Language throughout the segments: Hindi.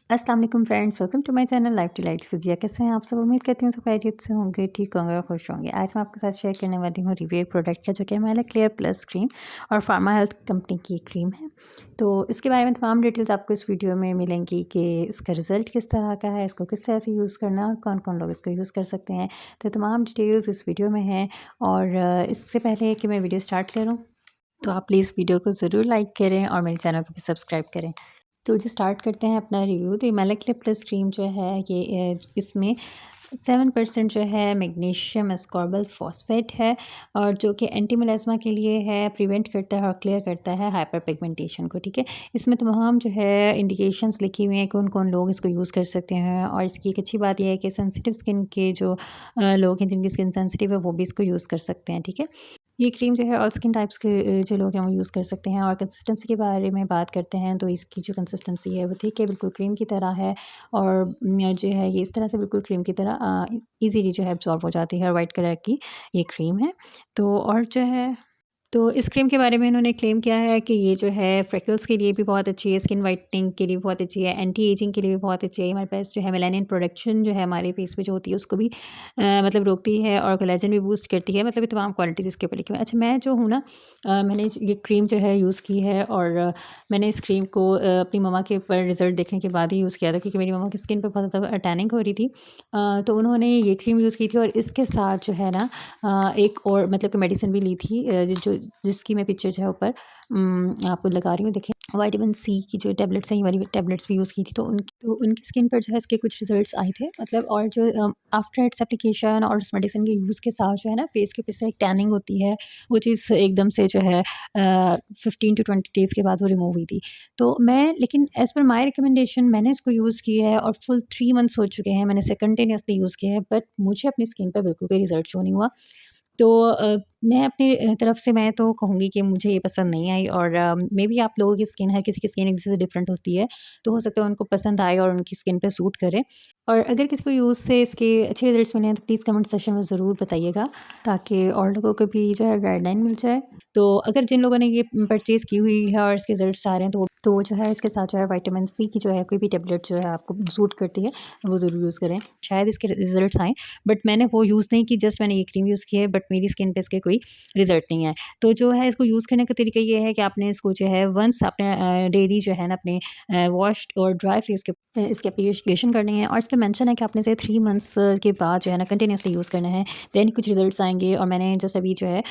अस्सलाम वालेकुम friends, welcome to my channel Life Delights विज़िया। कैसे हैं आप सब? उम्मीद करती हूँ सब खैरियत से होंगे, ठीक होंगे और खुश होंगे। आज मैं आपके साथ शेयर करने वाली हूँ रिव्यू प्रोडक्ट का, जो कि हमारा क्लियर प्लस क्रीम और फार्मा हेल्थ कंपनी की क्रीम है। तो इसके बारे में तमाम डिटेल्स आपको इस वीडियो में मिलेंगी कि इसका रिज़ल्ट किस तरह का है, इसको किस तरह से यूज़ करना है और कौन-कौन लोग इसको यूज़ कर सकते हैं। तो तमाम डिटेल्स इस वीडियो में हैं। और इससे पहले कि मैं वीडियो स्टार्ट करूँ, तो आप प्लीज़ वीडियो को ज़रूर लाइक करें और मेरे चैनल को भी सब्सक्राइब करें। तो जी स्टार्ट करते हैं अपना रिव्यू। तो हिमालय क्लिप प्लस क्रीम जो है ये इसमें 7% जो है मैग्नीशियम एस्कॉर्बिल फॉस्फेट है, और जो कि एंटी मेलास्मा के लिए है, प्रिवेंट करता है और क्लियर करता है हाइपर पिगमेंटेशन को। ठीक है, इसमें तमाम जो है इंडिकेशंस लिखी हुई हैं कौन कौन लोग इसको यूज़ कर सकते हैं। और इसकी एक अच्छी बात यह है कि सेंसिटिव स्किन के जो लोग हैं, जिनकी स्किन सेंसिटिव है, वो भी इसको यूज़ कर सकते हैं। ठीक है, ये क्रीम जो है ऑल स्किन टाइप्स के जो लोग हैं वो यूज़ कर सकते हैं। और कंसिस्टेंसी के बारे में बात करते हैं तो इसकी जो कंसिस्टेंसी है वो ठीक है, बिल्कुल क्रीम की तरह है। और जो है ये इस तरह से बिल्कुल क्रीम की तरह ईज़िली जो है एब्ज़ॉर्ब हो जाती है। वाइट कलर की ये क्रीम है। तो और जो है, तो इस क्रीम के बारे में इन्होंने क्लेम किया है कि ये जो है फ्रेकल्स के लिए भी बहुत अच्छी है, स्किन वाइटनिंग के लिए भी बहुत अच्छी है, एंटी एजिंग के लिए भी बहुत अच्छी है। हमारे पास जो है मेलानिन प्रोडक्शन जो है हमारे फेस पे जो होती है उसको भी मतलब रोकती है, और कोलेजन भी बूस्ट करती है। मतलब ये तमाम क्वालिटीज़ इसके ऊपर लिखी हुई हैं। अच्छा, मैं जो हूँ ना, मैंने ये क्रीम जो है यूज़ की है, और मैंने इस क्रीम को अपनी मम्मा के ऊपर रिज़ल्ट देखने के बाद ही यूज़ किया था, क्योंकि मेरी मम्मा की स्किन पे बहुत ज़्यादा टैनिंग हो रही थी। तो उन्होंने ये क्रीम यूज़ की थी, और इसके साथ जो है ना एक और मतलब कि मेडिसिन भी ली थी, जिसकी मैं पिक्चर जो है ऊपर आपको लगा रही हूँ, देखें। विटामिन सी की जो टैबलेट्स हैं, ये वाली टैबलेट्स भी यूज़ की थी, तो उनकी स्किन पर जो है इसके कुछ रिजल्ट्स आए थे मतलब। और जो आफ्टर इट्स एप्लीकेशन और उस मेडिसिन के यूज़ के साथ जो है ना, फेस के ऊपर से एक टैनिंग होती है, वो चीज़ एकदम से जो है 15 to 20 डेज़ के बाद वो रिमूव हुई थी। तो मैं, लेकिन एज़ पर माय रिकमेंडेशन मैंने इसको यूज़ किया है, और फुल 3 मंथ्स हो चुके हैं मैंने इसे कंटिन्यूअसली यूज़ किया है, बट मुझे अपनी स्किन पे बिल्कुल भी रिज़ल्ट शो नहीं हुआ। तो मैं अपनी तरफ से मैं तो कहूँगी कि मुझे ये पसंद नहीं आई। और मेबी आप लोगों की स्किन, हर किसी की स्किन एक-दूसरे से डिफरेंट होती है, तो हो सकता है उनको पसंद आए और उनकी स्किन पे सूट करे। और अगर किसी को यूज़ से इसके अच्छे रिजल्ट्स मिले हैं, तो प्लीज़ कमेंट सेक्शन में ज़रूर बताइएगा, ताकि और लोगों को भी जो है गाइडलाइन मिल जाए। तो अगर जिन लोगों ने ये परचेज़ की हुई है और इसके रिजल्ट्स आ रहे हैं, तो वो जो है इसके साथ जो है विटामिन सी की जो है कोई भी टैबलेट जो है आपको सूट करती है, वो ज़रूर यूज़ करें। शायद इसके रिजल्ट्स आएँ, बट मैंने वो यूज़ नहीं की, जस्ट मैंने ये क्रीम यूज़ की है, बट मेरी स्किन पे इसके कोई रिज़ल्ट नहीं है। तो जो है इसको यूज़ करने का तरीका ये है कि आपने इसको जो है वन्स आपने डेली जो है ना अपने वॉश और ड्राई फेस के इसकी एप्लीकेशन करनी है। और इस पे मेंशन है कि आपने इसे 3 मंथ्स के बाद जो है ना कंटिन्यूअसली यूज़ करना है, देन कुछ रिज़ल्ट्स आएँगे। और मैंने जस्ट अभी जो है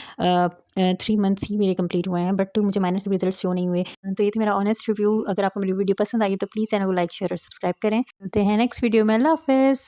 3 मंथ्स ही मेरे कंप्लीट हुए हैं, बट मुझे माइनस रिज़ल्ट्स शो नहीं हुए। तो ये थी मेरा ऑनेस्ट रिव्यू। अगर आपको मेरी वीडियो पसंद आई है, तो प्लीज़ चैनल को लाइक, शेयर और सब्सक्राइब करें। मिलते हैं नेक्स्ट वीडियो में। अल्लाह हाफ़िज़।